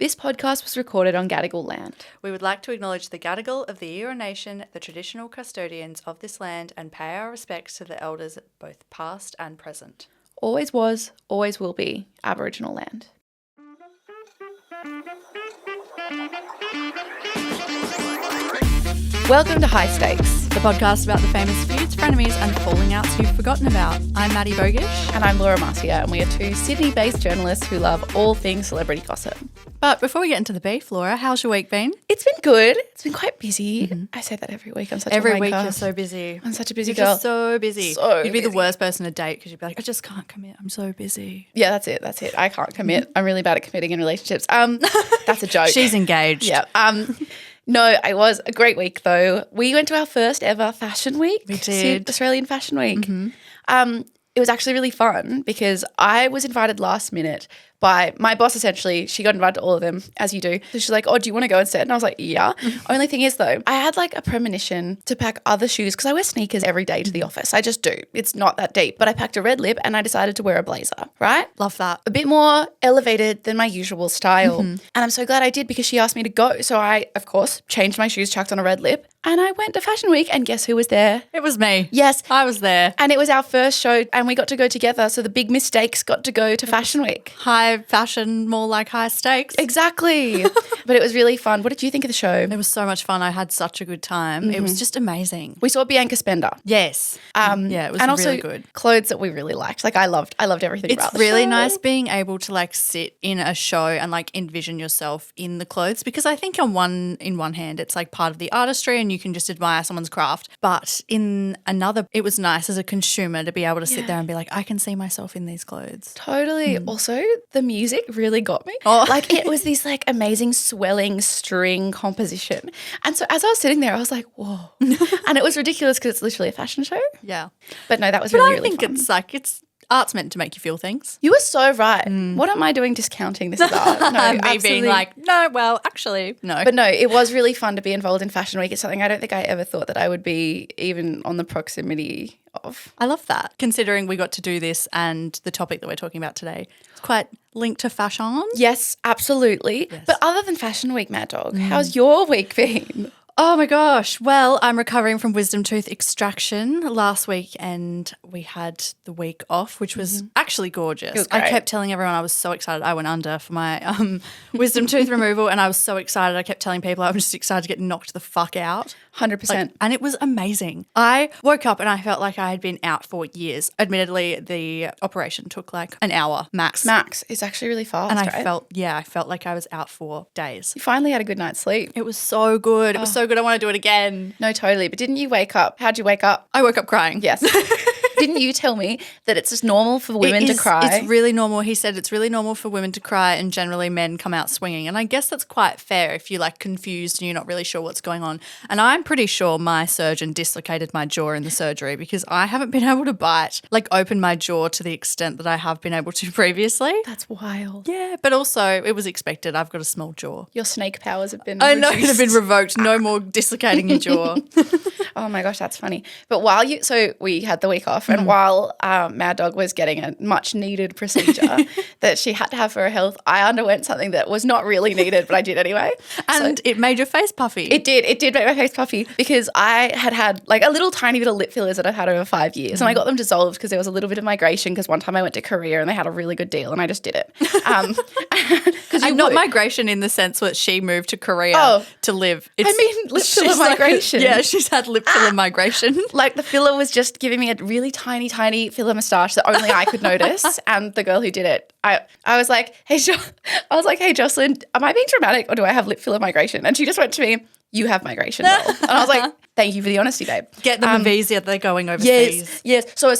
This podcast was recorded on Gadigal land. We would like to acknowledge the Gadigal of the Eora Nation, the traditional custodians of this land, and pay our respects to the elders, both past and present. Always was, always will be Aboriginal land. Welcome to High Stakes. The podcast about the famous feuds, frenemies, and falling outs you've forgotten about. I'm Maddie Bogish. And I'm Laura Marcia, and we are two Sydney-based journalists who love all things celebrity gossip. But before we get into the beef, Laura, how's your week been? It's been good. It's been quite busy. Mm-hmm. I say that every week. I'm such a wanker. Every week you're so busy. I'm such a busy girl. girl. Just so busy. You'd be the worst person to date because you'd be like, I just can't commit. I'm so busy. Yeah, that's it. I can't commit. I'm really bad at committing in relationships. That's a joke. She's engaged. Yeah. No, it was a great week though. We went to our first ever fashion week. We did. Australian Fashion Week. Mm-hmm. It was actually really fun because I was invited last minute by my boss essentially. She got invited to all of them, as you do. So she's like, oh, do you want to go instead? And I was like, yeah. Only thing is though, I had like a premonition to pack other shoes because I wear sneakers every day to the office. I just do. It's not that deep. But I packed a red lip and I decided to wear a blazer, right? Love that. A bit more elevated than my usual style. Mm-hmm. And I'm so glad I did because she asked me to go. So I, of course, changed my shoes, chucked on a red lip, and I went to Fashion Week and guess who was there? It was me. Yes. I was there. And it was our first show and we got to go together. So the big mistakes got to go to Fashion Week. High fashion, more like high stakes. Exactly. But it was really fun. What did you think of the show? It was so much fun. I had such a good time. Mm-hmm. It was just amazing. We saw Bianca Spender. Yes. Yeah, it was and really also good. Clothes that we really liked. Like I loved everything about the show. It's really nice being able to like sit in a show and like envision yourself in the clothes because I think in one hand it's like part of the artistry and you can just admire someone's craft. But in another, it was nice as a consumer to be able to sit there and be like, I can see myself in these clothes. Totally. Also, the music really got me. Like it was this like amazing swelling string composition. And so as I was sitting there, I was like, whoa. And it was ridiculous because it's literally a fashion show. Yeah. But no, that was really fun. I think it's like, art's meant to make you feel things. You were so right. What am I doing discounting this art? No, Me absolutely. being like, no, well, actually, no. But no, it was really fun to be involved in Fashion Week. It's something I don't think I ever thought that I would be even on the proximity of. I love that. Considering we got to do this and the topic that we're talking about today, it's quite linked to fashion. Yes, absolutely. Yes. But other than Fashion Week, Mad Dog, how's your week been? Oh my gosh. Well, I'm recovering from wisdom tooth extraction last week and we had the week off, which was actually gorgeous. It was great. I kept telling everyone I was so excited. I went under for my wisdom tooth removal and I was so excited. I kept telling people I was just excited to get knocked the fuck out. 100%. And it was amazing. I woke up and I felt like I had been out for years. Admittedly, the operation took like an hour max. It's actually really fast, and right? I felt like I was out for days. You finally had a good night's sleep. It was so good. It was so good. I want to do it again. No, totally. But didn't you wake up? How'd you wake up? I woke up crying. Yes. Didn't you tell me that it's just normal for women to cry? It's really normal. He said it's really normal for women to cry and generally men come out swinging. And I guess that's quite fair if you're like confused and you're not really sure what's going on. And I'm pretty sure my surgeon dislocated my jaw in the surgery because I haven't been able to open my jaw to the extent that I have been able to previously. That's wild. Yeah, but also it was expected. I've got a small jaw. Your snake powers have been I reduced. know, they've been revoked. No more dislocating your jaw. Oh my gosh, that's funny. But so we had the week off and while Mad Dog was getting a much needed procedure that she had to have for her health, I underwent something that was not really needed, but I did anyway. And it made your face puffy. It did make my face puffy because I had like a little tiny bit of lip fillers that I've had over 5 years and I got them dissolved because there was a little bit of migration because one time I went to Korea and they had a really good deal and I just did it. And not migration in the sense that she moved to Korea to live. Lip filler migration. She's had lip filler migration. Like the filler was just giving me a really tiny, tiny filler moustache that only I could notice. And the girl who did it, I was like, hey, Jocelyn, am I being dramatic or do I have lip filler migration? And she just went to me, you have migration, doll. And I was like, thank you for the honesty, babe. Get them a visa, they're going overseas. Yes. So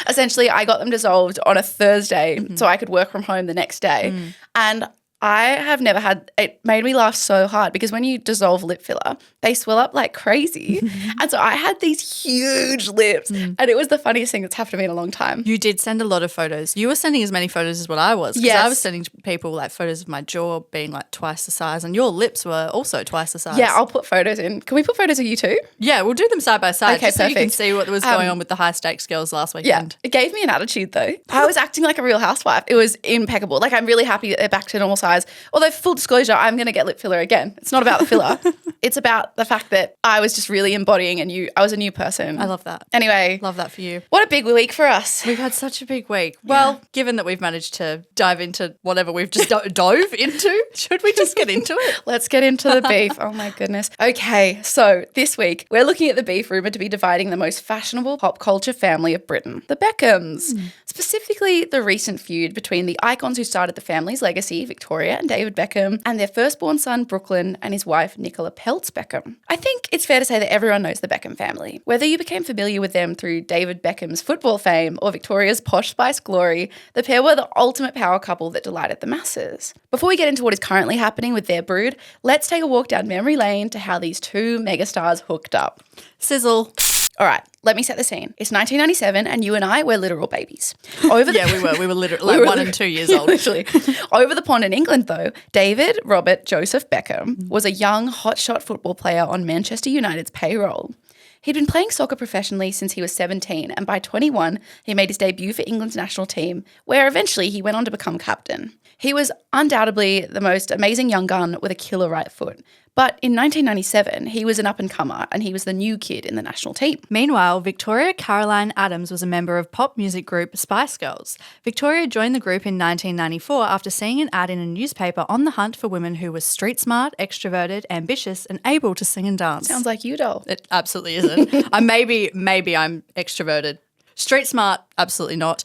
essentially I got them dissolved on a Thursday so I could work from home the next day. And I have never had, it made me laugh so hard because when you dissolve lip filler, they swell up like crazy. And so I had these huge lips and it was the funniest thing that's happened to me in a long time. You did send a lot of photos. You were sending as many photos as what I was. Because I was sending people like photos of my jaw being like twice the size and your lips were also twice the size. Yeah, I'll put photos in. Can we put photos of you too? Yeah, we'll do them side by side Okay, just so you can perfect. see what was going on with the high stakes girls last weekend. Yeah, it gave me an attitude though. I was acting like a real housewife. It was impeccable. Like I'm really happy that they're back to normal size. Although full disclosure, I'm going to get lip filler again. It's not about the filler. It's about the fact that I was just really embodying I was a new person. I love that. Anyway. Love that for you. What a big week for us. We've had such a big week. Well, given that we've managed to dive into whatever we've just dove into, should we just get into it? Let's get into the beef. Oh my goodness. Okay, so this week we're looking at the beef rumoured to be dividing the most fashionable pop culture family of Britain, the Beckhams. Specifically, the recent feud between the icons who started the family's legacy, Victoria and David Beckham, and their firstborn son, Brooklyn, and his wife, Nicola Peltz Beckham. I think it's fair to say that everyone knows the Beckham family. Whether you became familiar with them through David Beckham's football fame or Victoria's Posh Spice glory, the pair were the ultimate power couple that delighted the masses. Before we get into what is currently happening with their brood, let's take a walk down memory lane to how these two megastars hooked up. Sizzle. All right, let me set the scene. It's 1997 and you and I were literal babies. Over the- Yeah, we were. We were literally like 1 and 2 years old. Literally. Over the pond in England, though, David Robert Joseph Beckham was a young, hotshot football player on Manchester United's payroll. He'd been playing soccer professionally since he was 17, and by 21, he made his debut for England's national team, where eventually he went on to become captain. He was undoubtedly the most amazing young gun with a killer right foot. But in 1997, he was an up-and-comer and he was the new kid in the national team. Meanwhile, Victoria Caroline Adams was a member of pop music group Spice Girls. Victoria joined the group in 1994 after seeing an ad in a newspaper on the hunt for women who were street smart, extroverted, ambitious, and able to sing and dance. Sounds like you, doll. It absolutely isn't. Maybe I'm extroverted. Street smart, absolutely not.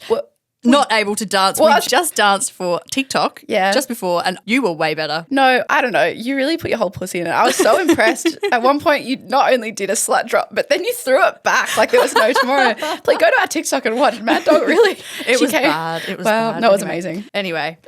Not able to dance. We just danced for TikTok just before and you were way better. No, I don't know. You really put your whole pussy in it. I was so impressed. At one point, you not only did a slut drop, but then you threw it back like there was no tomorrow. Like, go to our TikTok and watch. Mad Dog, really? It was bad. It was bad. No, it was amazing. Anyway.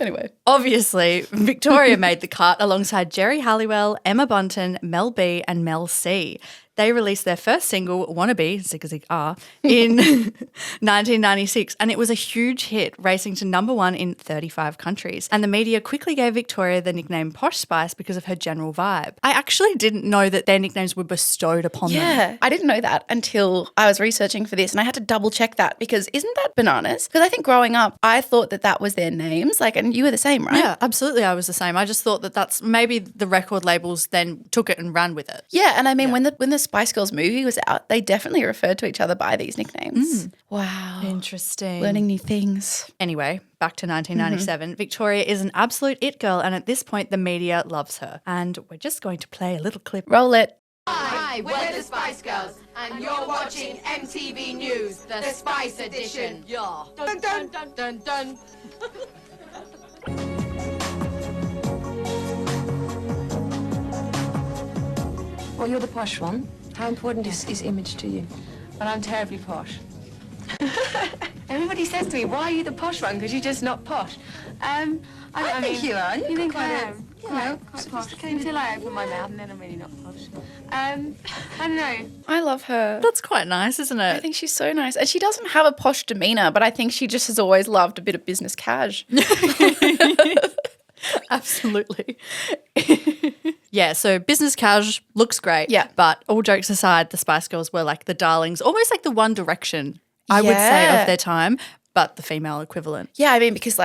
Obviously, Victoria made the cut alongside Jerry Halliwell, Emma Bunton, Mel B and Mel C. They released their first single, Wannabe, Zig Zig R, in 1996, and it was a huge hit, racing to #1 in 35 countries. And the media quickly gave Victoria the nickname Posh Spice because of her general vibe. I actually didn't know that their nicknames were bestowed upon them. Yeah, I didn't know that until I was researching for this, and I had to double check that because isn't that bananas? Because I think growing up, I thought that was their names, and you were the same, right? Yeah, absolutely, I was the same. I just thought that that's maybe the record labels then took it and ran with it. Yeah, and I mean when the Spice Girls movie was out, they definitely referred to each other by these nicknames. Wow. Interesting. Learning new things. Anyway, back to 1997. Victoria is an absolute it girl, and at this point, the media loves her. And we're just going to play a little clip. Roll it. Hi, we're the Spice Girls, and you're watching MTV News, the Spice Edition. Yeah. Dun dun dun dun dun. Well, you're the posh one. How important is image to you? But I'm terribly posh. Everybody says to me, why are you the posh one? Because you're just not posh. I think you are. You think I am? Quite Posh. Until I open my mouth, and then I'm really not posh. I don't know. I love her. That's quite nice, isn't it? I think she's so nice. And she doesn't have a posh demeanour, but I think she just has always loved a bit of business cash. Absolutely. Yeah, so business cash looks great. Yeah. But all jokes aside, the Spice Girls were like the darlings, almost like the One Direction, I would say, of their time, but the female equivalent. Yeah, I mean, because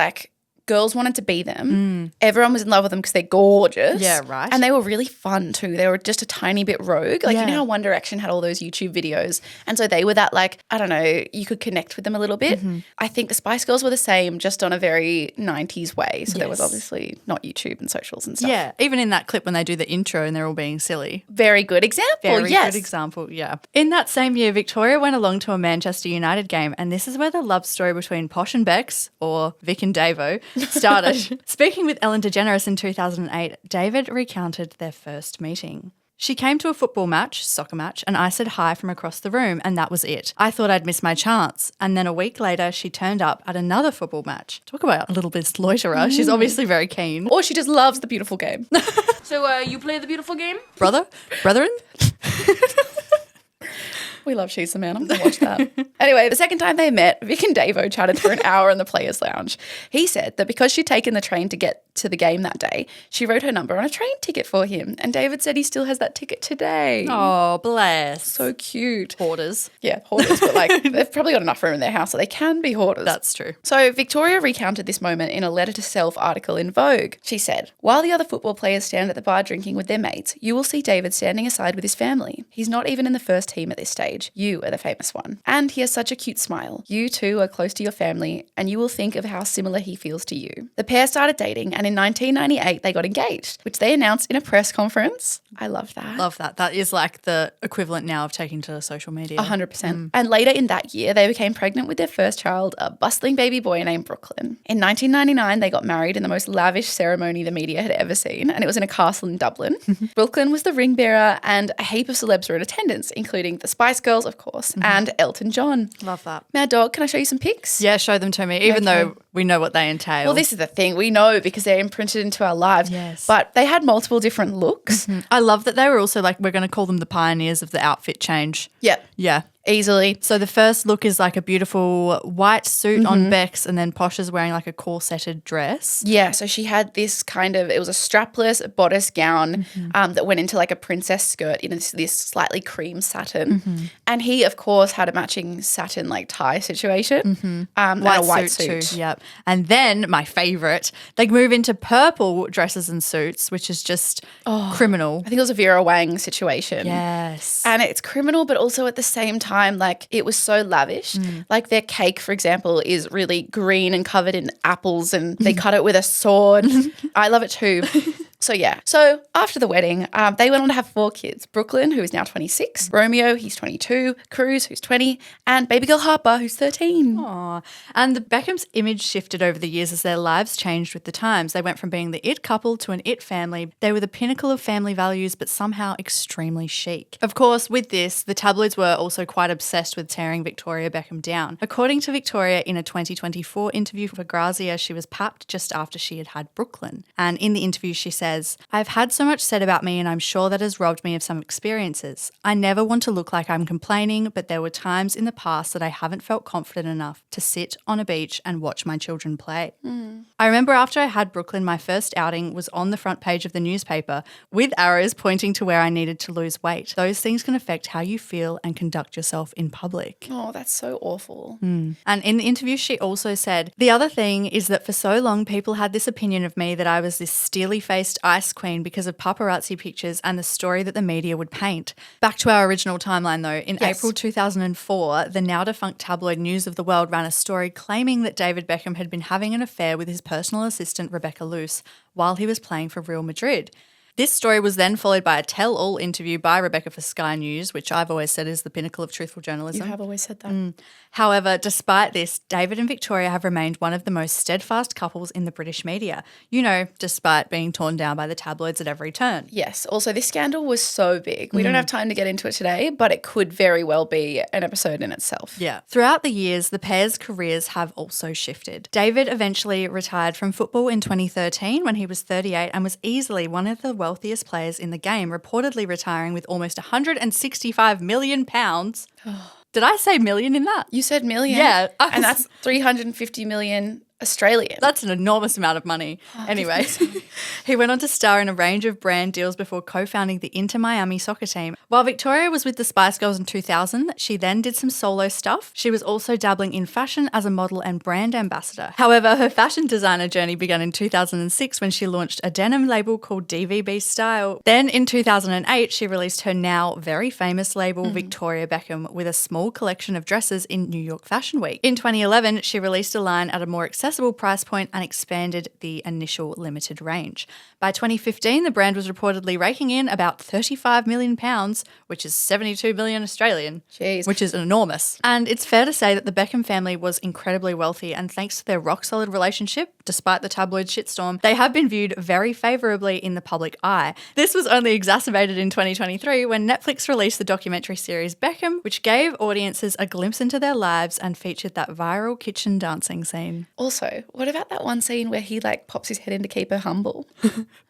girls wanted to be them. Everyone was in love with them because they're gorgeous. Yeah, right. And they were really fun too. They were just a tiny bit rogue. You know how One Direction had all those YouTube videos? And so they were that I don't know, you could connect with them a little bit. I think the Spice Girls were the same, just on a very 90s way. So there was obviously not YouTube and socials and stuff. Yeah, even in that clip when they do the intro and they're all being silly. Very good example, Very yes. good example, yeah. In that same year, Victoria went along to a Manchester United game, and this is where the love story between Posh and Becks, or Vic and Davo, started. Speaking with Ellen DeGeneres in 2008, David recounted their first meeting. She came to a soccer match, and I said hi from across the room, and that was it. I thought I'd miss my chance. And then a week later, she turned up at another football match. Talk about a little bit loiterer. She's obviously very keen. Or she just loves the beautiful game. So, you play the beautiful game? Brethren? We love She's the Man. I'm going to watch that. Anyway, the second time they met, Vic and Davo chatted for an hour in the players' lounge. He said that because she'd taken the train to get to the game that day, she wrote her number on a train ticket for him. And David said he still has that ticket today. Oh, bless. So cute. Hoarders. Yeah, hoarders, but like they've probably got enough room in their house so they can be hoarders. That's true. So Victoria recounted this moment in a letter to self article in Vogue. She said, "While the other football players stand at the bar drinking with their mates, you will see David standing aside with his family. He's not even in the first team at this stage. You are the famous one. And he has such a cute smile. You two are close to your family and you will think of how similar he feels to you." The pair started dating and in 1998 they got engaged, which they announced in a press conference. I love that. Love that. That is like the equivalent now of taking to social media. 100%. And later in that year, they became pregnant with their first child, a bustling baby boy named Brooklyn. In 1999, they got married in the most lavish ceremony the media had ever seen, and it was in a castle in Dublin. Brooklyn was the ring bearer, and a heap of celebs were in attendance, including the Spice Girls, of course, and Elton John. Love that. Now, Dog, can I show you some pics? Yeah, show them to me, even though we know what they entail. Well, this is the thing. We know because they're imprinted into our lives. Yes. But they had multiple different looks. I love that they were also like, we're going to call them the pioneers of the outfit change. Yep. Yeah. Easily. So the first look is like a beautiful white suit on Becks, and then Posh is wearing like a corseted dress. Yeah, so she had this kind of, it was a strapless bodice gown that went into like a princess skirt in this slightly cream satin. And he, of course, had a matching satin like tie situation and a white suit. Too, yep. And then my favourite, they move into purple dresses and suits, which is just criminal. I think it was a Vera Wang situation. Yes. And it's criminal, but also at the same time, like it was so lavish. Like their cake, for example, is really green and covered in apples and they cut it with a sword. I love it too. So yeah. So after the wedding, they went on to have 4 kids. Brooklyn, who is now 26, Romeo, he's 22, Cruz, who's 20, and baby girl Harper, who's 13. Aww. And the Beckhams' image shifted over the years as their lives changed with the times. They went from being the it couple to an it family. They were the pinnacle of family values, but somehow extremely chic. Of course, with this, the tabloids were also quite obsessed with tearing Victoria Beckham down. According to Victoria, in a 2024 interview for Grazia, she was papped just after she had had Brooklyn. And in the interview, she says, "I've had so much said about me and I'm sure that has robbed me of some experiences. I never want to look like I'm complaining, but there were times in the past that I haven't felt confident enough to sit on a beach and watch my children play." I remember after I had Brooklyn, my first outing was on the front page of the newspaper with arrows pointing to where I needed to lose weight. Those things can affect how you feel and conduct yourself in public. Oh, that's so awful. And in the interview, she also said, "The other thing is that for so long, people had this opinion of me that I was this steely-faced ice queen because of paparazzi pictures and the story that the media would paint." Back to our original timeline, though. In April 2004, the now-defunct tabloid News of the World ran a story claiming that David Beckham had been having an affair with his personal assistant, Rebecca Luce, while he was playing for Real Madrid. This story was then followed by a tell-all interview by Rebecca for Sky News, which I've always said is the pinnacle of truthful journalism. You have always said that. However, despite this, David and Victoria have remained one of the most steadfast couples in the British media, you know, despite being torn down by the tabloids at every turn. Yes. Also, this scandal was so big. We don't have time to get into it today, but it could very well be an episode in itself. Yeah. Throughout the years, the pair's careers have also shifted. David eventually retired from football in 2013 when he was 38 and was easily one of the wealthiest players in the game, reportedly retiring with almost £165 million. Did I say million in that? You said million. Yeah. And that's 350 million Australian. That's an enormous amount of money. Anyway, he went on to star in a range of brand deals before co-founding the Inter Miami soccer team. While Victoria was with the Spice Girls in 2000, she then did some solo stuff. She was also dabbling in fashion as a model and brand ambassador. However, her fashion designer journey began in 2006 when she launched a denim label called DVB Style. Then in 2008, she released her now very famous label, Victoria Beckham, with a small collection of dresses in New York Fashion Week. In 2011, she released a line at a more accessible price point and expanded the initial limited range. By 2015, the brand was reportedly raking in about £35 million, which is 72 million Australian, Jeez. which is enormous. And it's fair to say that the Beckham family was incredibly wealthy, and thanks to their rock-solid relationship, despite the tabloid shitstorm, they have been viewed very favourably in the public eye. This was only exacerbated in 2023 when Netflix released the documentary series Beckham, which gave audiences a glimpse into their lives and featured that viral kitchen dancing scene. Also, what about that one scene where he like pops his head in to keep her humble?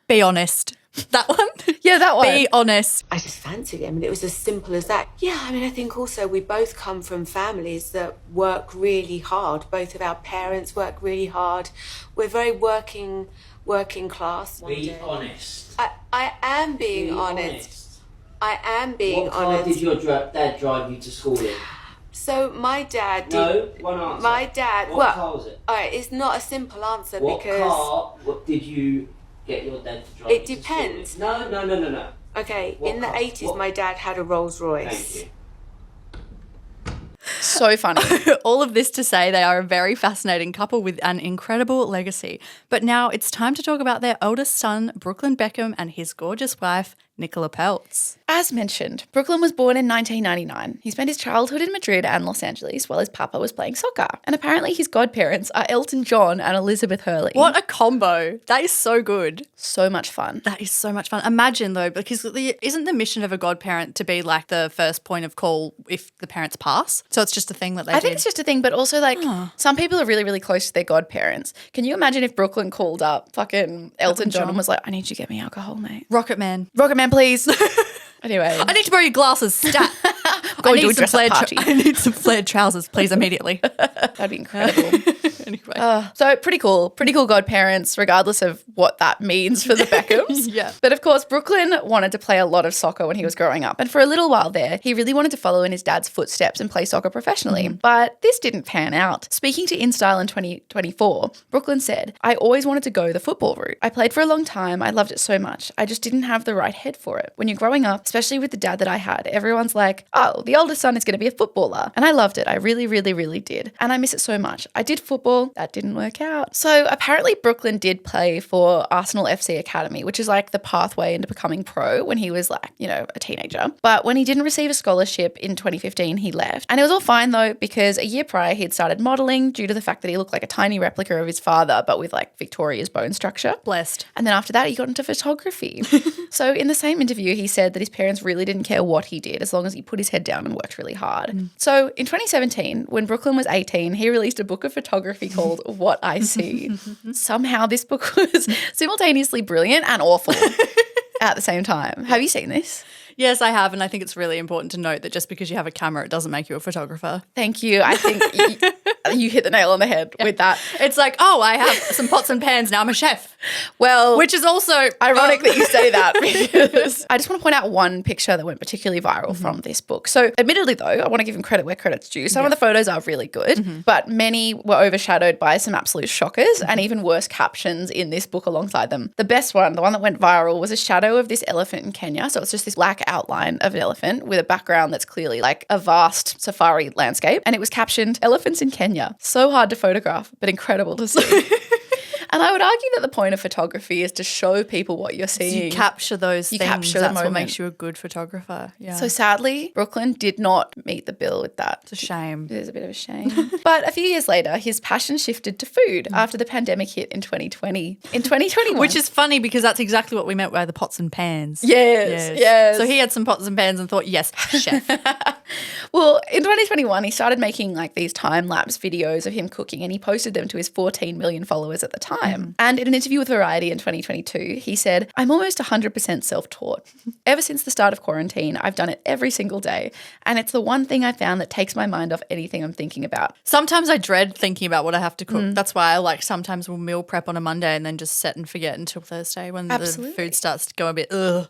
Be honest. That one? Yeah, that one. Be honest. I just fancied him, and it was as simple as that. Yeah, I mean, I think also we both come from families that work really hard. Both of our parents work really hard. We're very working class. Be honest. I am being honest. I am being honest. What car did your dad drive you to school in? So my dad did... No, one answer. My dad... What car was it? All right, it's not a simple answer what because... What did you get your dad to drive It you depends. to school in? No. Okay, What in the car? 80s, my dad had a Rolls Royce. Thank you. So funny. All of this to say they are a very fascinating couple with an incredible legacy. But now it's time to talk about their oldest son, Brooklyn Beckham, and his gorgeous wife, Nicola Peltz. As mentioned, Brooklyn was born in 1999. He spent his childhood in Madrid and Los Angeles while his papa was playing soccer. And apparently his godparents are Elton John and Elizabeth Hurley. What a combo. That is so good. So much fun. That is so much fun. Imagine though, because isn't the mission of a godparent to be like the first point of call if the parents pass? So it's just a thing that they I think it's just a thing, but also like some people are really, really close to their godparents. Can you imagine if Brooklyn called up fucking Elton John and was like, I need you to get me alcohol, mate. Rocket Man. Rocket Man, please. Anyway. I need to borrow your glasses. Stat. Go and do a dress-up party. I need some flared trousers, please, immediately. That'd be incredible. Anyway. So pretty cool godparents, regardless of what that means for the Beckhams. Yeah. But of course, Brooklyn wanted to play a lot of soccer when he was growing up. And for a little while there, he really wanted to follow in his dad's footsteps and play soccer professionally. But this didn't pan out. Speaking to InStyle in 2024, Brooklyn said, I always wanted to go the football route. I played for a long time. I loved it so much. I just didn't have the right head for it. When you're growing up, especially with the dad that I had, everyone's like, oh, the oldest son is going to be a footballer. And I loved it. I really, really, really did. And I miss it so much. I did football. That didn't work out. So apparently Brooklyn did play for Arsenal FC Academy, which is like the pathway into becoming pro when he was like, a teenager. But when he didn't receive a scholarship in 2015, he left. And it was all fine though, because a year prior he had started modeling due to the fact that he looked like a tiny replica of his father, but with like Victoria's bone structure. Blessed. And then after that, he got into photography. So in the same interview, he said that his parents really didn't care what he did as long as he put his head down and worked really hard. So in 2017, when Brooklyn was 18, he released a book of photography called What I See. Somehow this book was simultaneously brilliant and awful at the same time. Have you seen this? Yes, I have. And I think it's really important to note that just because you have a camera, it doesn't make you a photographer. Thank you. I think you hit the nail on the head with that. It's like, oh, I have some pots and pans. Now I'm a chef. Well, which is also ironic that you say that, because I just want to point out one picture that went particularly viral from this book. So admittedly though, I want to give him credit where credit's due. Some of the photos are really good, but many were overshadowed by some absolute shockers and even worse captions in this book alongside them. The best one, the one that went viral, was a shadow of this elephant in Kenya. So it's just this black outline of an elephant with a background that's clearly like a vast safari landscape. And it was captioned, "Elephants in Kenya. So hard to photograph, but incredible to see." And I would argue that the point of photography is to show people what you're seeing. You capture those things. Capture the That's what moment. makes you a good photographer. Yeah. So sadly, Brooklyn did not meet the bill with that. It's a shame. It is a bit of a shame. But a few years later, his passion shifted to food after the pandemic hit in 2020. In 2021. Which is funny because that's exactly what we meant by the pots and pans. Yes. So he had some pots and pans and thought, yes, chef. Well, in 2021, he started making like these time-lapse videos of him cooking, and he posted them to his 14 million followers at the time. And in an interview with Variety in 2022, he said, "I'm almost 100% self-taught. Ever since the start of quarantine, I've done it every single day, and it's the one thing I found that takes my mind off anything I'm thinking about." Sometimes I dread thinking about what I have to cook. That's why I sometimes will meal prep on a Monday and then just set and forget until Thursday when the food starts to go a bit, ugh.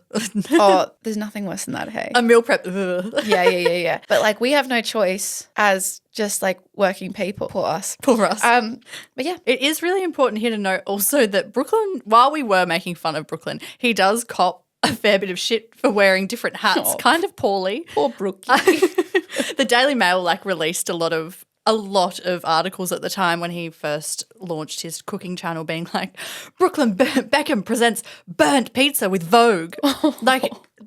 Oh, there's nothing worse than that, hey? A meal prep, ugh. Yeah. But like we have no choice as just like working people. Poor us. But yeah. It is really important here to note also that Brooklyn, while we were making fun of Brooklyn, he does cop a fair bit of shit for wearing different hats, kind of poorly. Poor Brookie. The Daily Mail released a lot of articles at the time when he first launched his cooking channel being like, Brooklyn Beckham presents burnt pizza with Vogue.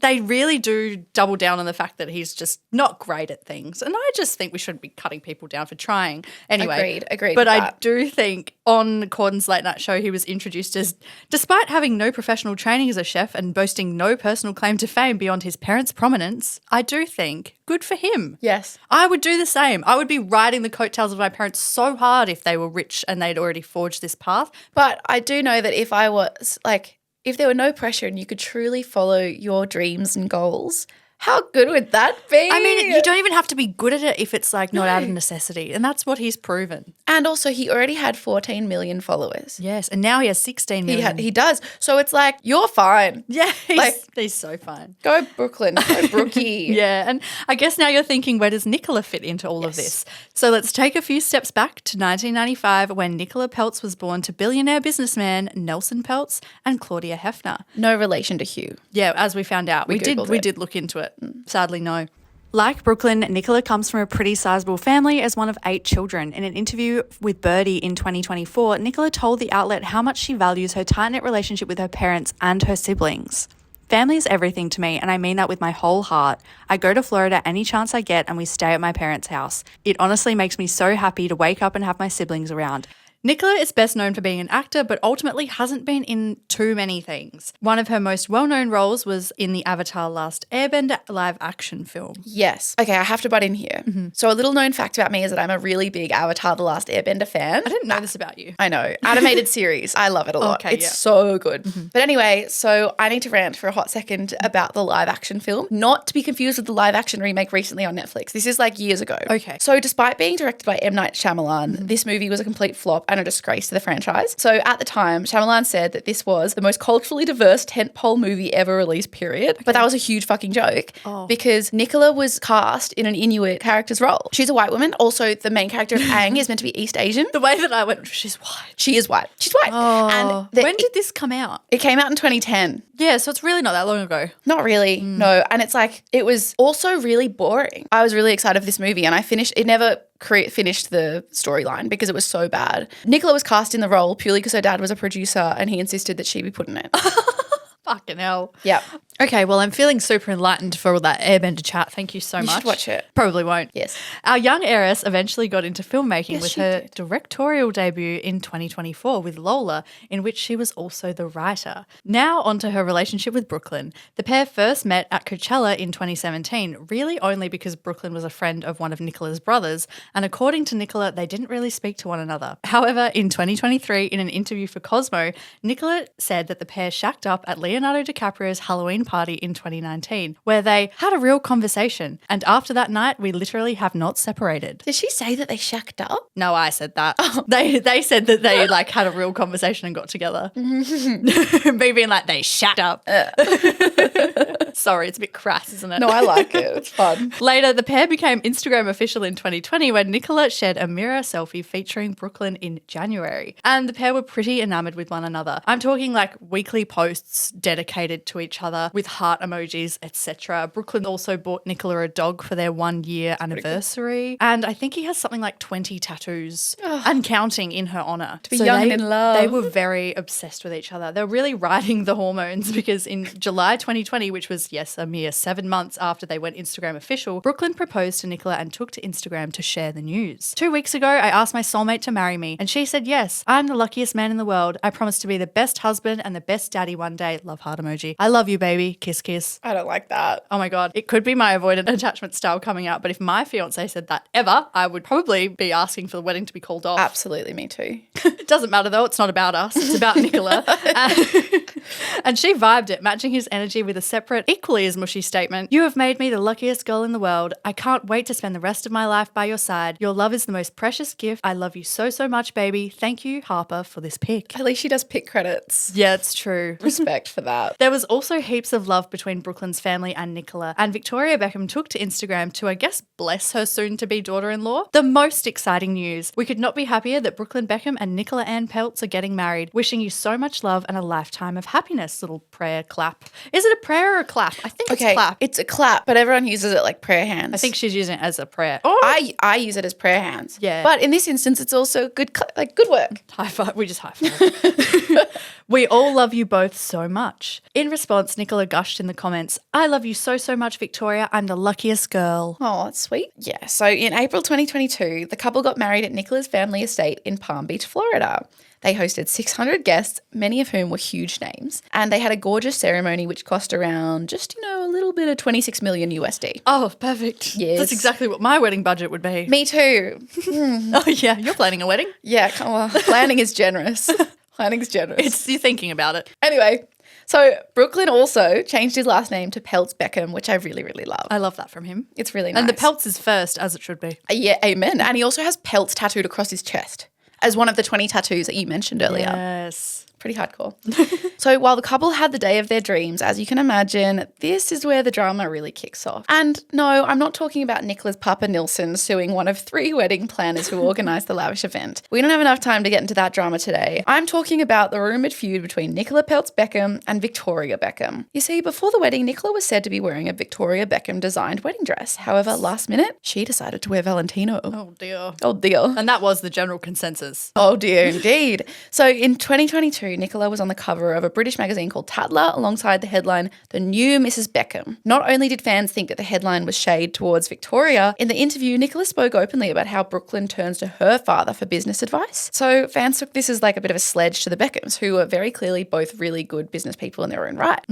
they really do double down on the fact that he's just not great at things. And I just think we shouldn't be cutting people down for trying. Anyway. Agreed But with I that. do think on Corden's late night show, he was introduced as, despite having no professional training as a chef and boasting no personal claim to fame beyond his parents' prominence, I do think good for him. Yes. I would do the same. I would be riding the coattails of my parents so hard if they were rich and they'd already forged this path. But I do know that if I was like, if there were no pressure and you could truly follow your dreams and goals, how good would that be? I mean, you don't even have to be good at it if it's like not out of necessity. And that's what he's proven. And also, he already had 14 million followers. Yes. And now he has 16 million. He does. So it's like, you're fine. Yeah, Like- he's so fine. Go Brooklyn. Go Brookie. Yeah, and I guess now you're thinking, where does Nicola fit into all of this? So let's take a few steps back to 1995 when Nicola Peltz was born to billionaire businessman Nelson Peltz and Claudia Hefner. No relation to Hugh. Yeah, as we found out. We Googled it. did look into it. Sadly, no. Like Brooklyn, Nicola comes from a pretty sizable family as one of 8 children. In an interview with Birdie in 2024, Nicola told the outlet how much she values her tight-knit relationship with her parents and her siblings. Family is everything to me, and I mean that with my whole heart. I go to Florida any chance I get and we stay at my parents' house. It honestly makes me so happy to wake up and have my siblings around. Nicola is best known for being an actor, but ultimately hasn't been in too many things. One of her most well-known roles was in the Avatar Last Airbender live-action film. Yes. Okay, I have to butt in here. So a little known fact about me is that I'm a really big Avatar The Last Airbender fan. I didn't know this about you. I know. Animated series. I love it a lot. Okay, It's yeah. so good. But anyway, so I need to rant for a hot second about the live action film. Not to be confused with the live action remake recently on Netflix. This is like years ago. Okay. So despite being directed by M. Night Shyamalan, this movie was a complete flop and a disgrace to the franchise. So at the time, Shyamalan said that this was the most culturally diverse tentpole movie ever released, period. But that was a huge fucking joke because Nicola was cast in an Inuit character's role. She's a white woman. Also, the main character of Aang is meant to be East Asian. The way that I went, she's white. She is white. She's white. Oh, And when did this come out? it came out in 2010. Yeah, so it's really not that long ago. Not really, no. And it's like, it was also really boring. I was really excited for this movie and I finished, it never finished the storyline because it was so bad. Nicola was cast in the role purely because her dad was a producer and he insisted that she be put in it. Fucking hell. Yeah. Okay, well, I'm feeling super enlightened for all that Airbender chat. Thank you so You much. should watch it. Probably won't. Yes. Our young heiress eventually got into filmmaking Yes, with she her did. directorial debut in 2024 with Lola, in which she was also the writer. Now onto her relationship with Brooklyn. The pair first met at Coachella in 2017, really only because Brooklyn was a friend of one of Nicola's brothers, and according to Nicola, they didn't really speak to one another. However, in 2023, in an interview for Cosmo, Nicola said that the pair shacked up at Leonardo DiCaprio's Halloween party in 2019, where they had a real conversation. And after that night, we literally have not separated. Did she say that they shacked up? No, I said that. They said that they like had a real conversation and got together. Me being like, they shacked up. Sorry, it's a bit crass, isn't it? No, I like it. It's fun. Later, the pair became Instagram official in 2020 when Nicola shared a mirror selfie featuring Brooklyn in January. And the pair were pretty enamored with one another. I'm talking like weekly posts dedicated to each other with heart emojis, etc. Brooklyn also bought Nicola a dog for their 1 year anniversary. And I think he has something like 20 tattoos and counting in her honor. To be young and in love. They were very obsessed with each other. They were really riding the hormones because in July 2020, which was, yes, a mere 7 months after they went Instagram official, Brooklyn proposed to Nicola and took to Instagram to share the news. 2 weeks ago, I asked my soulmate to marry me and she said yes. I'm the luckiest man in the world. I promise to be the best husband and the best daddy one day. Love heart emoji. I love you, baby. Kiss, kiss. I don't like that. Oh my God. It could be my avoidant attachment style coming out, but if my fiance said that ever, I would probably be asking for the wedding to be called off. Absolutely, me too. It doesn't matter though. It's not about us. It's about Nicola. And she vibed it, matching his energy with a separate, equally as mushy statement. You have made me the luckiest girl in the world. I can't wait to spend the rest of my life by your side. Your love is the most precious gift. I love you so, so much, baby. Thank you, Harper, for this pic. At least she does pick credits. Yeah, it's true. Respect for that. There was also heaps of love between Brooklyn's family and Nicola, and Victoria Beckham took to Instagram to, I guess, bless her soon-to-be daughter-in-law. The most exciting news. We could not be happier that Brooklyn Beckham and Nicola Ann Peltz are getting married. Wishing you so much love and a lifetime of happiness. Little prayer clap. Is it a prayer or a clap? I think it's clap. It's a clap, but everyone uses it like prayer hands. I think she's using it as a prayer. I use it as prayer hands. Yeah. But in this instance, it's also good, like good work. High five. We just high five. We all love you both so much. In response, Nicola gushed in the comments, I love you so, so much, Victoria. I'm the luckiest girl. Oh, that's sweet. Yeah. So in April 2022, the couple got married at Nicola's family estate in Palm Beach, Florida. They hosted 600 guests, many of whom were huge names, and they had a gorgeous ceremony which cost around just, a little bit of 26 million USD. Oh, perfect. Yes. That's exactly what my wedding budget would be. Me too. Oh, yeah. You're planning a wedding? Yeah, well, planning is generous. Planning's generous. You're thinking about it. Anyway, so Brooklyn also changed his last name to Peltz Beckham, which I really, really love. I love that from him. It's really nice. And the Peltz is first, as it should be. Yeah, amen. And he also has Peltz tattooed across his chest as one of the 20 tattoos that you mentioned earlier. Yes. Pretty hardcore. So while the couple had the day of their dreams, as you can imagine, this is where the drama really kicks off. And no, I'm not talking about Nicola's Papa Nilsson suing one of 3 wedding planners who organised the lavish event. We don't have enough time to get into that drama today. I'm talking about the rumoured feud between Nicola Peltz Beckham and Victoria Beckham. You see, before the wedding, Nicola was said to be wearing a Victoria Beckham designed wedding dress. However, last minute, she decided to wear Valentino. Oh, dear. Oh dear. And that was the general consensus. Oh dear, indeed. So in 2022, Nicola was on the cover of a British magazine called Tatler alongside the headline, The New Mrs. Beckham. Not only did fans think that the headline was shade towards Victoria, in the interview, Nicola spoke openly about how Brooklyn turns to her father for business advice. So fans took this as like a bit of a sledge to the Beckhams, who are very clearly both really good business people in their own right.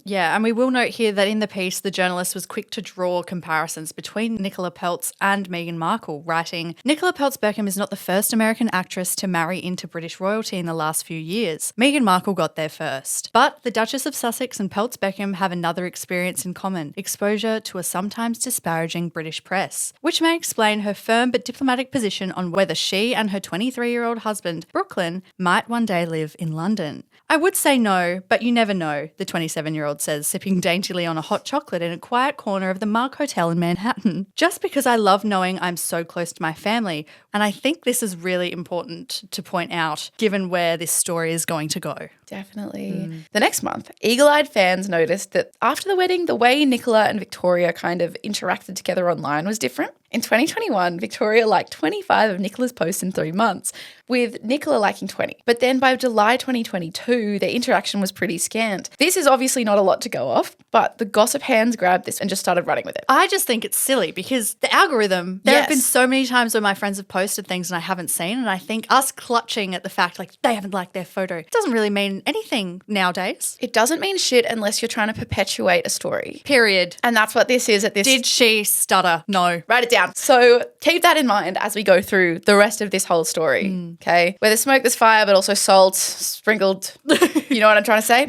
Yeah, and we will note here that in the piece, the journalist was quick to draw comparisons between Nicola Peltz and Meghan Markle, writing, Nicola Peltz Beckham is not the first American actress to marry into British royalty in the last few years. Meghan Markle got there first. But the Duchess of Sussex and Peltz Beckham have another experience in common, exposure to a sometimes disparaging British press, which may explain her firm but diplomatic position on whether she and her 23-year-old husband, Brooklyn, might one day live in London. I would say no, but you never know, the 27-year-old says, sipping daintily on a hot chocolate in a quiet corner of the Mark Hotel in Manhattan. Just because I love knowing I'm so close to my family, and I think this is really important to point out, given where this story is going to go. Definitely. The next month, eagle-eyed fans noticed that after the wedding, the way Nicola and Victoria kind of interacted together online was different. In 2021, Victoria liked 25 of Nicola's posts in 3 months, with Nicola liking 20. But then by July 2022, their interaction was pretty scant. This is obviously not a lot to go off, but the gossip hands grabbed this and just started running with it. I just think it's silly because the algorithm, there have been Yes. so many times where my friends have posted things and I haven't seen, and I think us clutching at the fact like they haven't liked their photo doesn't really mean anything nowadays. It doesn't mean shit unless you're trying to perpetuate a story. Period. And that's what this is at this. Did she stutter? No. Write it down. So keep that in mind as we go through the rest of this whole story, okay? Where there's smoke, there's fire, but also salt sprinkled. You know what I'm trying to say?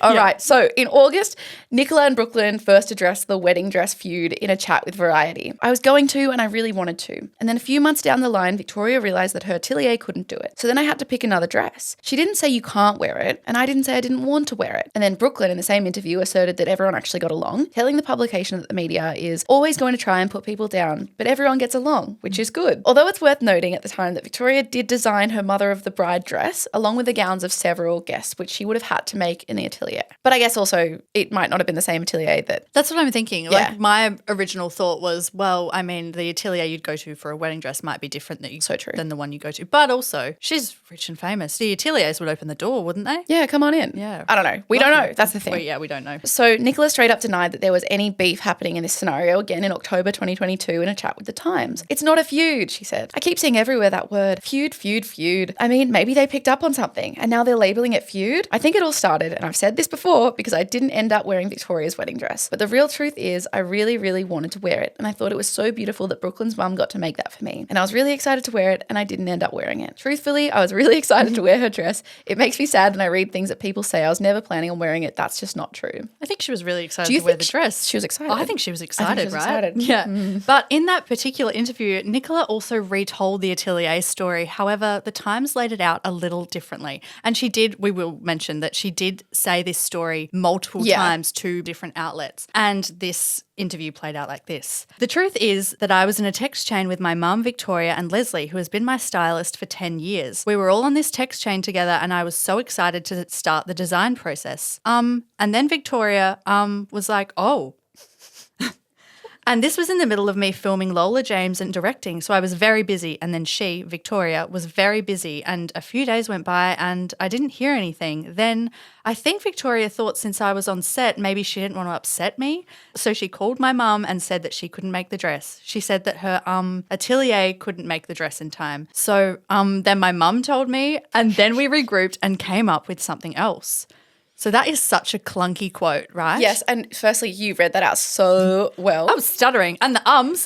All right. So in August, Nicola and Brooklyn first addressed the wedding dress feud in a chat with Variety. I was going to and I really wanted to. And then a few months down the line, Victoria realised that her atelier couldn't do it. So then I had to pick another dress. She didn't say you can't wear it, and I didn't say I didn't want to wear it. And then Brooklyn, in the same interview, asserted that everyone actually got along, telling the publication that the media is always going to try and put people down, but everyone gets along, which is good. Although it's worth noting at the time that Victoria did design her mother of the bride dress, along with the gowns of several guests, which she would have had to make in the atelier. But I guess also it might not have been the same atelier that... That's what I'm thinking. Yeah. Like my original thought was, well, I mean, the atelier you'd go to for a wedding dress might be different So true. than the one you go to. But also, she's rich and famous. The ateliers would open the door, wouldn't they? Yeah, come on in. Yeah. I don't know. We don't know. That's the thing. Well, yeah, we don't know. So Nicola straight up denied that there was any beef happening in this scenario again in October 2022 in a chat with The Times. It's not a feud, she said. I keep seeing everywhere that word. Feud, feud, feud. I mean, maybe they picked up on something and now they're labeling it feud. I think it all started, and I've said this before because I didn't end up wearing Victoria's wedding dress. But the real truth is I really, really wanted to wear it, and I thought it was so beautiful that Brooklyn's mum got to make that for me. And I was really excited to wear it, and I didn't end up wearing it. Truthfully, I was really excited to wear her dress. It makes me sad when I read things that people say I was never planning on wearing it. That's just not true. I think she was really excited Do you to wear think the dress. she was excited? Oh, I think she was I excited, think she was right? excited. Yeah. But in that particular interview, Nicola also retold the atelier story. However, the Times laid it out a little differently. And we will mention that she did say this story multiple times to different outlets. And this interview played out like this. The truth is that I was in a text chain with my mum, Victoria, and Leslie, who has been my stylist for 10 years. We were all on this text chain together and I was so excited to start the design process. And then Victoria was like, oh. And this was in the middle of me filming Lola James and directing, so I was very busy. And then she, Victoria, was very busy, and a few days went by and I didn't hear anything. Then I think Victoria thought since I was on set, maybe she didn't want to upset me. So she called my mum and said that she couldn't make the dress. She said that her atelier couldn't make the dress in time. So then my mum told me, and then we regrouped and came up with something else. So that is such a clunky quote, right? Yes, and firstly, you read that out so well. I was stuttering. And the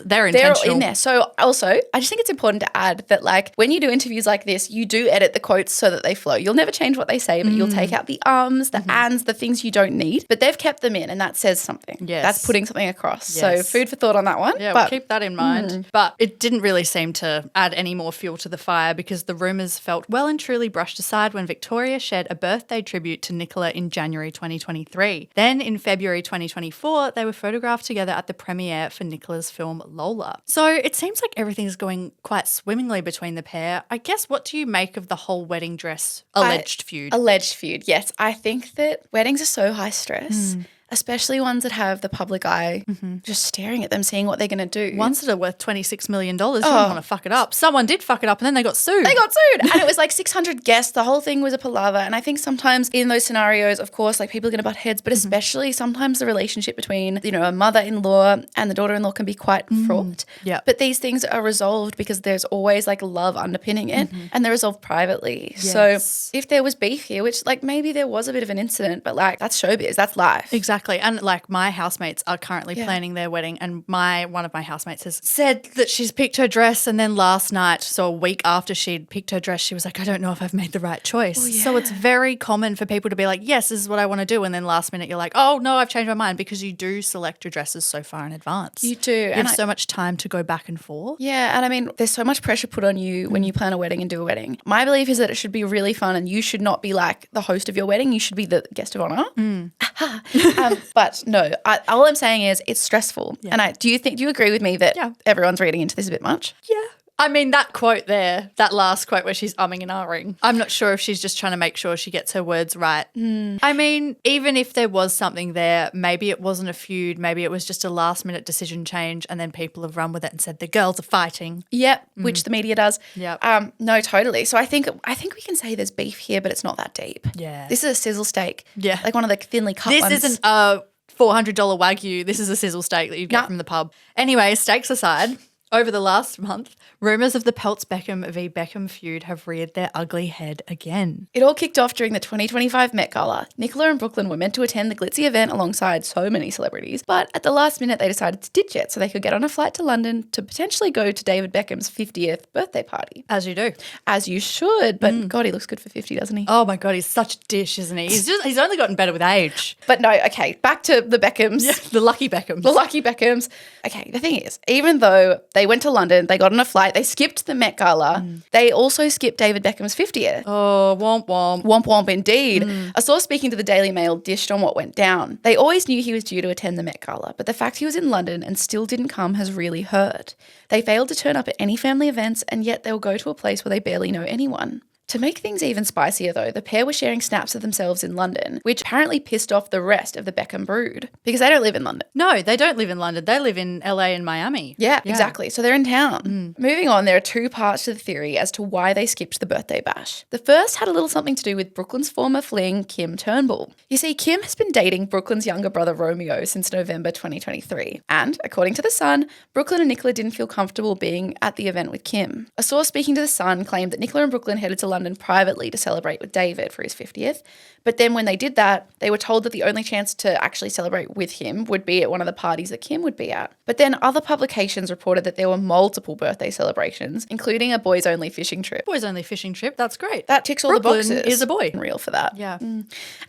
they're They're intentional. in there. So also, I just think it's important to add that like when you do interviews like this, you do edit the quotes so that they flow. You'll never change what they say, but you'll take out the the ands, the things you don't need. But they've kept them in and that says something. Yes. That's putting something across. Yes. So food for thought on that one. Yeah, but we'll keep that in mind. But it didn't really seem to add any more fuel to the fire because the rumours felt well and truly brushed aside when Victoria shared a birthday tribute to Nicola in January 2023. Then in February 2024, they were photographed together at the premiere for Nicola's film Lola. So it seems like everything's going quite swimmingly between the pair. I guess, what do you make of the whole wedding dress alleged feud? Alleged feud, yes. I think that weddings are so high stress. Especially ones that have the public eye just staring at them, seeing what they're going to do. Ones that are worth $26 million. You don't want to fuck it up. Someone did fuck it up and then they got sued. They got sued. And it was like 600 guests. The whole thing was a palaver. And I think sometimes in those scenarios, of course, like people are going to butt heads, but especially sometimes the relationship between, you know, a mother-in-law and the daughter-in-law can be quite fraught. Yeah. But these things are resolved because there's always like love underpinning it and they're resolved privately. Yes. So if there was beef here, which like maybe there was a bit of an incident, but like that's showbiz, that's life. Exactly. And like my housemates are currently planning their wedding, and one of my housemates has said that she's picked her dress, and then last night, so a week after she'd picked her dress, she was like, I don't know if I've made the right choice. So it's very common for people to be like, yes, this is what I want to do, and then last minute you're like, oh no, I've changed my mind, because you do select your dresses so far in advance. You do. You have so much time to go back and forth. Yeah, and I mean, there's so much pressure put on you when you plan a wedding and do a wedding. My belief is that it should be really fun and you should not be like the host of your wedding. You should be the guest of honor. But no, all I'm saying is it's stressful. Yeah. And do you agree with me that everyone's reading into this a bit much? Yeah. I mean, that quote there, that last quote where she's umming and ahhing, I'm not sure if she's just trying to make sure she gets her words right. I mean, even if there was something there, maybe it wasn't a feud, maybe it was just a last minute decision change and then people have run with it and said the girls are fighting. Yep, which the media does. Yep. No, totally. So I think we can say there's beef here, but it's not that deep. Yeah. This is a sizzle steak. Yeah. Like one of the thinly cut This ones. isn't a $400 Wagyu. This is a sizzle steak that you get from the pub. Anyway, steaks aside, over the last month, rumours of the Peltz Beckham v Beckham feud have reared their ugly head again. It all kicked off during the 2025 Met Gala. Nicola and Brooklyn were meant to attend the glitzy event alongside so many celebrities, but at the last minute they decided to ditch it so they could get on a flight to London to potentially go to David Beckham's 50th birthday party. As you do. As you should, but God, he looks good for 50, doesn't he? Oh my God, he's such a dish, isn't he? He's only gotten better with age. But no, okay, back to the Beckhams. Yeah, the lucky Beckhams. The lucky Beckhams. Okay, the thing is, even though they went to London, they got on a flight, they skipped the Met Gala, they also skipped David Beckham's 50th. Oh, womp womp. Womp womp indeed. A source speaking to the Daily Mail dished on what went down. They always knew he was due to attend the Met Gala, but the fact he was in London and still didn't come has really hurt. They failed to turn up at any family events, and yet they'll go to a place where they barely know anyone. To make things even spicier though, the pair were sharing snaps of themselves in London, which apparently pissed off the rest of the Beckham brood because they don't live in London. No, they don't live in London. They live in LA and Miami. Yeah, exactly. So they're in town. Moving on, there are two parts to the theory as to why they skipped the birthday bash. The first had a little something to do with Brooklyn's former fling, Kim Turnbull. You see, Kim has been dating Brooklyn's younger brother Romeo since November 2023. And according to The Sun, Brooklyn and Nicola didn't feel comfortable being at the event with Kim. A source speaking to The Sun claimed that Nicola and Brooklyn headed to London privately to celebrate with David for his 50th. But then when they did that, they were told that the only chance to actually celebrate with him would be at one of the parties that Kim would be at. But then other publications reported that there were multiple birthday celebrations, including a boys-only fishing trip. Boys-only fishing trip, that's great. That ticks all Brooklyn the boxes. is a boy. Real for that. Yeah.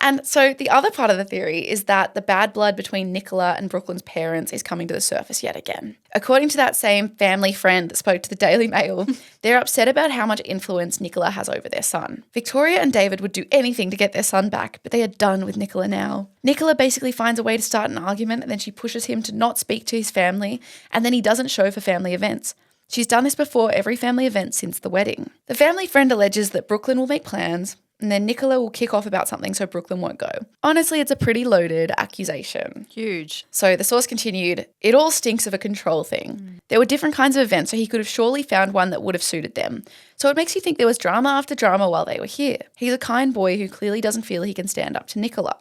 And so the other part of the theory is that the bad blood between Nicola and Brooklyn's parents is coming to the surface yet again. According to that same family friend that spoke to the Daily Mail, they're upset about how much influence Nicola has over their son. Victoria and David would do anything to get their son back, but they are done with Nicola now. Nicola basically finds a way to start an argument and then she pushes him to not speak to his family, and then he doesn't show for family events. She's done this before every family event since the wedding. The family friend alleges that Brooklyn will make plans, and then Nicola will kick off about something so Brooklyn won't go. Honestly, it's a pretty loaded accusation. Huge. So the source continued, it all stinks of a control thing. There were different kinds of events, so he could have surely found one that would have suited them. So it makes you think there was drama after drama while they were here. He's a kind boy who clearly doesn't feel he can stand up to Nicola.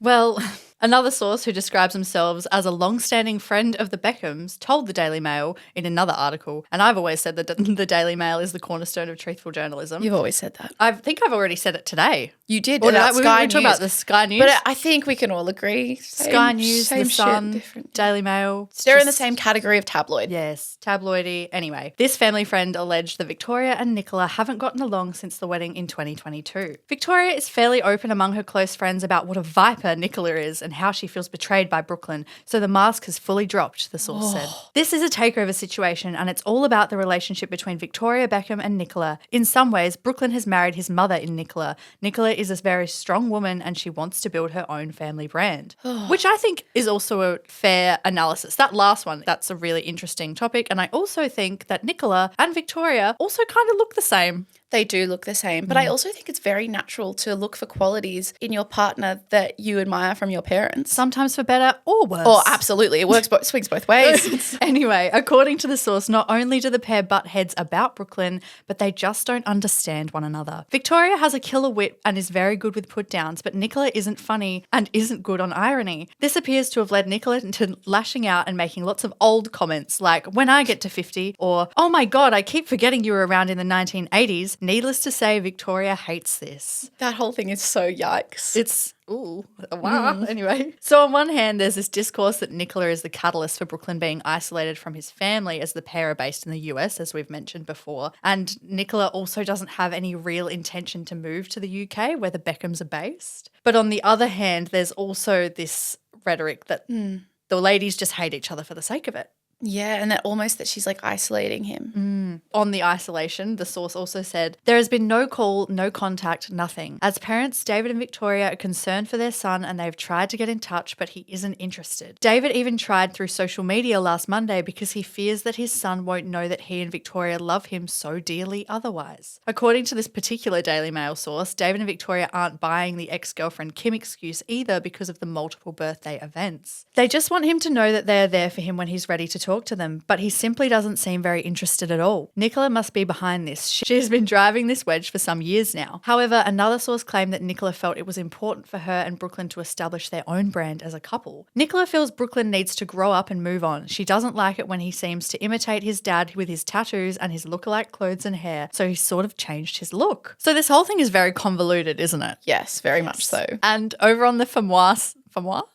Well, another source who describes themselves as a long-standing friend of the Beckhams told the Daily Mail in another article, and I've always said that the Daily Mail is the cornerstone of truthful journalism. You've always said that. I think I've already said it today. You did. Or did about we Sky were talking News. about the Sky News. But I think we can all agree. Sky News, same The shit, Sun, different. Daily Mail. It's They're in the just- same category of tabloid. Yes, tabloidy. Anyway, this family friend alleged that Victoria and Nicola haven't gotten along since the wedding in 2022. Victoria is fairly open among her close friends about what a viper Nicola is and how she feels betrayed by Brooklyn, so the mask has fully dropped, the source said. This is a takeover situation and it's all about the relationship between Victoria Beckham and Nicola. In some ways, Brooklyn has married his mother in Nicola. Nicola is a very strong woman and she wants to build her own family brand, which I think is also a fair analysis. That last one, that's a really interesting topic. And I also think that Nicola and Victoria also kind of look the same. They do look the same. But I also think it's very natural to look for qualities in your partner that you admire from your parents. Sometimes for better or worse. Oh, absolutely. It works swings both ways. Anyway, according to the source, not only do the pair butt heads about Brooklyn, but they just don't understand one another. Victoria has a killer wit and is very good with put downs, but Nicola isn't funny and isn't good on irony. This appears to have led Nicola into lashing out and making lots of old comments like, when I get to 50, or, oh my God, I keep forgetting you were around in the 1980s. Needless to say, Victoria hates this. That whole thing is so yikes. It's, ooh, wow. Anyway. So on one hand, there's this discourse that Nicola is the catalyst for Brooklyn being isolated from his family as the pair are based in the US, as we've mentioned before. And Nicola also doesn't have any real intention to move to the UK where the Beckhams are based. But on the other hand, there's also this rhetoric that the ladies just hate each other for the sake of it. Yeah, and that almost that she's like isolating him. On the isolation, the source also said, there has been no call, no contact, nothing. As parents, David and Victoria are concerned for their son and they've tried to get in touch, but he isn't interested. David even tried through social media last Monday because he fears that his son won't know that he and Victoria love him so dearly otherwise. According to this particular Daily Mail source, David and Victoria aren't buying the ex-girlfriend Kim excuse either because of the multiple birthday events. They just want him to know that they're there for him when he's ready to talk to them, but he simply doesn't seem very interested at all. Nicola must be behind this. She has been driving this wedge for some years now. However, another source claimed that Nicola felt it was important for her and Brooklyn to establish their own brand as a couple. Nicola feels Brooklyn needs to grow up and move on. She doesn't like it when he seems to imitate his dad with his tattoos and his lookalike clothes and hair, so he's sort of changed his look. So this whole thing is very convoluted, isn't it? Yes, very much so. And over on the Famois?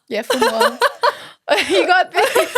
Yeah, for more. You got this.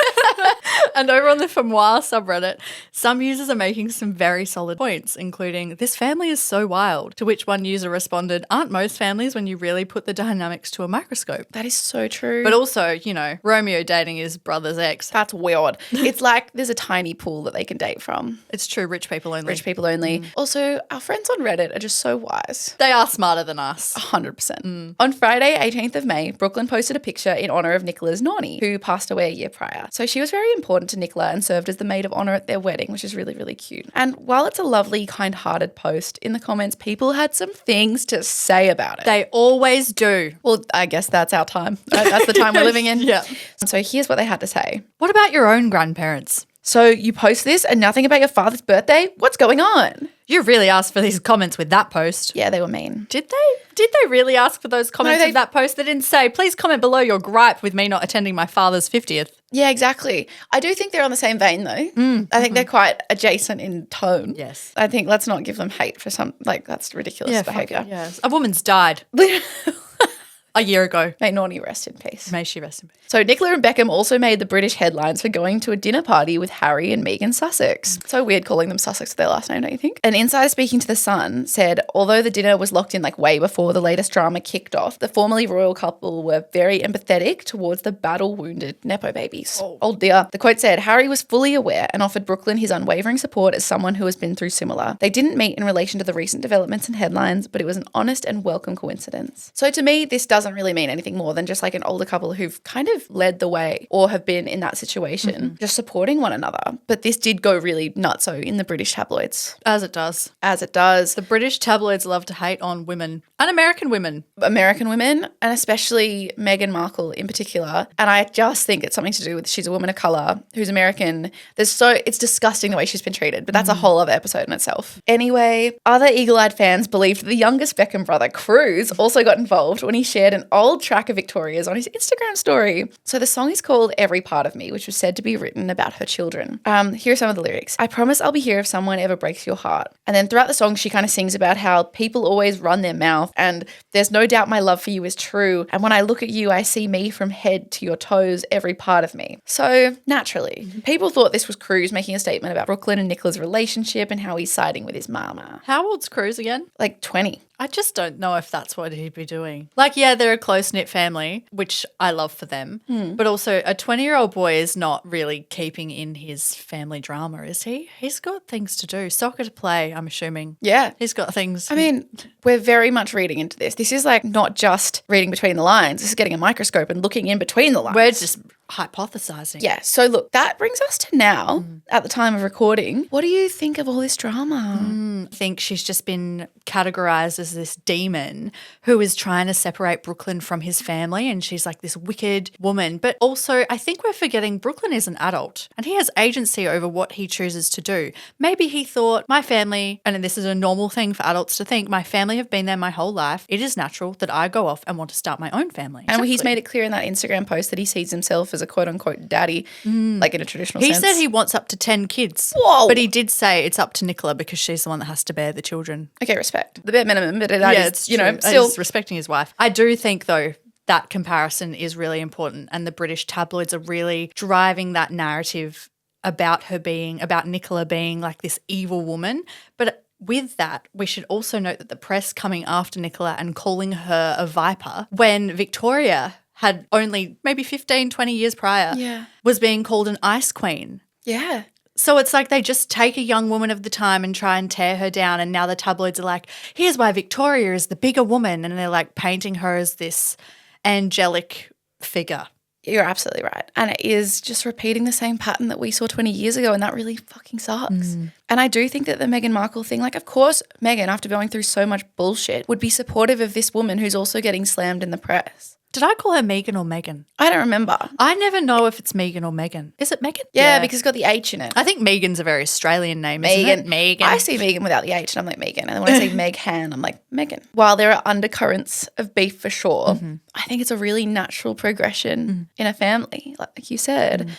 And over on the Famois subreddit, some users are making some very solid points, including, this family is so wild, to which one user responded, aren't most families when you really put the dynamics to a microscope? That is so true. But also, you know, Romeo dating his brother's ex. That's weird. It's like there's a tiny pool that they can date from. It's true, rich people only. Rich people only. Also, our friends on Reddit are just so wise. They are smarter than us. 100%. On Friday, 18th of May, Brooklyn posted a picture in honour of Nicola's nanny, who passed away a year prior. So she was very important to Nicola and served as the maid of honour at their wedding, which is really, really cute. And while it's a lovely, kind-hearted post, in the comments, people had some things to say about it. They always do. Well, I guess that's our time. Right? That's the time we're living in. Yeah. So here's what they had to say. What about your own grandparents? So you post this and nothing about your father's birthday? What's going on? You really asked for these comments with that post. Yeah, they were mean. Did they? Did they really ask for those comments with that post? They didn't say, please comment below your gripe with me not attending my father's 50th. Yeah, exactly. I do think they're on the same vein though. I think they're quite adjacent in tone. Yes. I think let's not give them hate for some, like that's ridiculous behaviour. Yes. A woman's died a year ago. May Naughty rest in peace. May she rest in peace. So Nicola and Beckham also made the British headlines for going to a dinner party with Harry and Meghan Sussex. So weird calling them Sussex with their last name, don't you think? An insider speaking to The Sun said, although the dinner was locked in like way before the latest drama kicked off, the formerly royal couple were very empathetic towards the battle-wounded Nepo babies. Oh dear. The quote said, Harry was fully aware and offered Brooklyn his unwavering support as someone who has been through similar. They didn't meet in relation to the recent developments and headlines, but it was an honest and welcome coincidence. So to me, this does doesn't really mean anything more than just like an older couple who've kind of led the way or have been in that situation, just supporting one another. But this did go really nutso in the British tabloids. As it does. As it does. The British tabloids love to hate on women and American women. American women, and especially Meghan Markle in particular. And I just think it's something to do with she's a woman of colour who's American. It's disgusting the way she's been treated, but that's a whole other episode in itself. Anyway, other eagle-eyed fans believed the youngest Beckham brother, Cruz, also got involved when he shared an old track of Victoria's on his Instagram story. So the song is called Every Part of Me, which was said to be written about her children. Here are some of the lyrics. I promise I'll be here if someone ever breaks your heart. And then throughout the song, she kind of sings about how people always run their mouth and there's no doubt my love for you is true. And when I look at you, I see me from head to your toes, every part of me. So naturally, people thought this was Cruz making a statement about Brooklyn and Nicola's relationship and how he's siding with his mama. How old's Cruz again? Like 20. I just don't know if that's what he'd be doing. Like, yeah, they're a close-knit family, which I love for them. But also a 20-year-old boy is not really keeping in his family drama, is he? He's got things to do. Soccer to play, I'm assuming. Yeah. He's got things. I mean, we're very much reading into this. This is like not just reading between the lines. This is getting a microscope and looking in between the lines. We're just hypothesizing. Yeah. So look, that brings us to now, at the time of recording. What do you think of all this drama? I think she's just been categorized as this demon who is trying to separate Brooklyn from his family, and she's like this wicked woman. But also, I think we're forgetting Brooklyn is an adult and he has agency over what he chooses to do. Maybe he thought, my family, and this is a normal thing for adults to think, my family have been there my whole life. It is natural that I go off and want to start my own family. And he's made it clear in that Instagram post that he sees himself as a quote-unquote daddy, like in a traditional He sense. said he wants up to 10 kids. Whoa. But he did say it's up to Nicola because she's the one that has to bear the children. Okay, respect. The bare minimum, but It's still He's respecting his wife. I do think, though, that comparison is really important, and the British tabloids are really driving that narrative about Nicola being like this evil woman. But with that, we should also note that the press coming after Nicola and calling her a viper when Victoria had only maybe 15, 20 years prior was being called an ice queen. Yeah. So it's like they just take a young woman of the time and try and tear her down, and now the tabloids are like, here's why Victoria is the bigger woman, and they're like painting her as this angelic figure. You're absolutely right. And it is just repeating the same pattern that we saw 20 years ago, and that really fucking sucks. And I do think that the Meghan Markle thing, like, of course, Meghan, after going through so much bullshit, would be supportive of this woman who's also getting slammed in the press. Did I call her Megan or Megan? I don't remember. I never know if it's Megan or Megan. Is it Megan? Yeah, because it's got the H in it. I think Megan's a very Australian name, isn't it? Megan. I see Megan without the H and I'm like Megan. And then when I say Meghan, I'm like Megan. While there are undercurrents of beef for sure, I think it's a really natural progression in a family, like you said.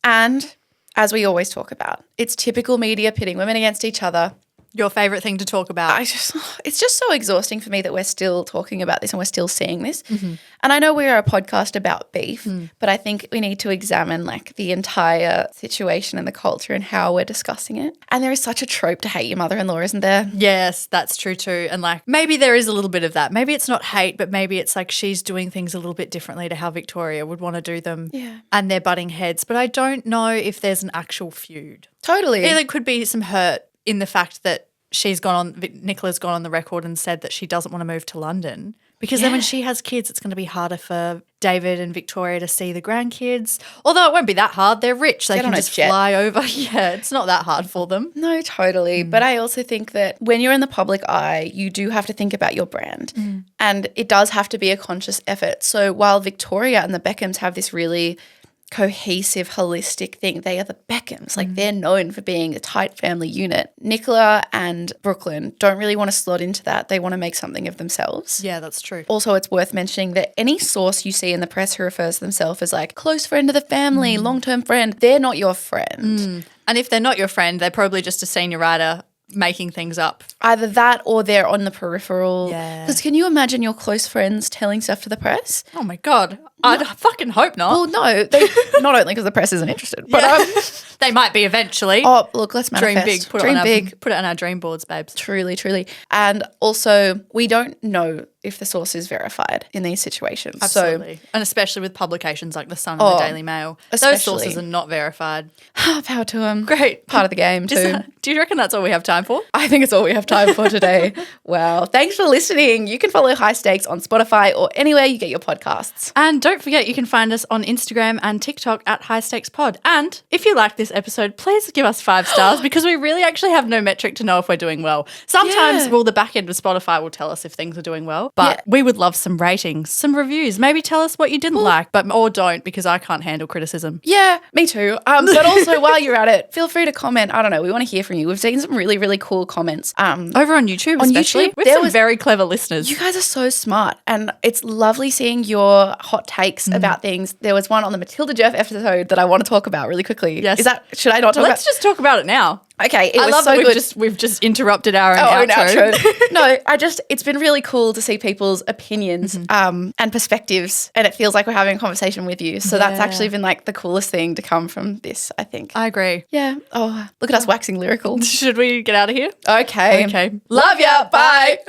And as we always talk about, it's typical media pitting women against each other. Your favourite thing to talk about. It's just so exhausting for me that we're still talking about this and we're still seeing this. And I know we are a podcast about beef, but I think we need to examine like the entire situation and the culture and how we're discussing it. And there is such a trope to hate your mother-in-law, isn't there? Yes, that's true too. And like maybe there is a little bit of that. Maybe it's not hate, but maybe it's like she's doing things a little bit differently to how Victoria would want to do them. Yeah. And they're butting heads. But I don't know if there's an actual feud. Totally. Yeah, there could be some hurt in the fact that Nicola's gone on the record and said that she doesn't want to move to London because then when she has kids, it's going to be harder for David and Victoria to see the grandkids. Although it won't be that hard. They're rich. They can just fly over. Yeah, it's not that hard for them. No, totally. But I also think that when you're in the public eye, you do have to think about your brand. And it does have to be a conscious effort. So while Victoria and the Beckhams have this really cohesive, holistic thing. They are the Beckhams. Like they're known for being a tight family unit. Nicola and Brooklyn don't really want to slot into that. They want to make something of themselves. Yeah, that's true. Also, it's worth mentioning that any source you see in the press who refers to themselves as like close friend of the family, long-term friend, they're not your friend. And if they're not your friend, they're probably just a senior writer making things up. Either that or they're on the peripheral. Yeah. Because can you imagine your close friends telling stuff to the press? Oh my God. I fucking hope not. Well, no, they not only because the press isn't interested, but they might be eventually. oh, look, let's manifest. Dream big. Put it on our dream boards, babes. Truly, truly. And also, we don't know if the source is verified in these situations. Absolutely. And especially with publications like The Sun and the Daily Mail. Those especially. sources are not verified. So power to them. Great. Part of the game too. Do you reckon that's all we have time for? I think it's all we have time for today. Wow. Thanks for listening. You can follow High Stakes on Spotify or anywhere you get your podcasts. And don't forget, you can find us on Instagram and TikTok at High Stakes Pod. And if you like this episode, please give us 5 stars because we really actually have no metric to know if we're doing well. Sometimes, Yeah. well, the back end of Spotify will tell us if things are doing well, but we would love some ratings, some reviews. Maybe tell us what you didn't like, or don't, because I can't handle criticism. Yeah, me too. But also while you're at it, feel free to comment. I don't know. We want to hear from you. We've seen some really, really cool comments. Over on YouTube, On especially. YouTube, We there have some was- very clever listeners. You guys are so smart, and it's lovely seeing your hot takes about things. There was one on the Matilda Jeff episode that I want to talk about really quickly. Yes. Should I not talk Let's just talk about it now. about? Okay, it I was love so that good. we've just interrupted our own Own outro. outro. No, it's been really cool to see people's opinions and perspectives, and it feels like we're having a conversation with you. So that's actually been like the coolest thing to come from this, I think. I agree. Yeah. Oh, look at us waxing lyrical. Should we get out of here? Okay. Okay. Love ya. Bye.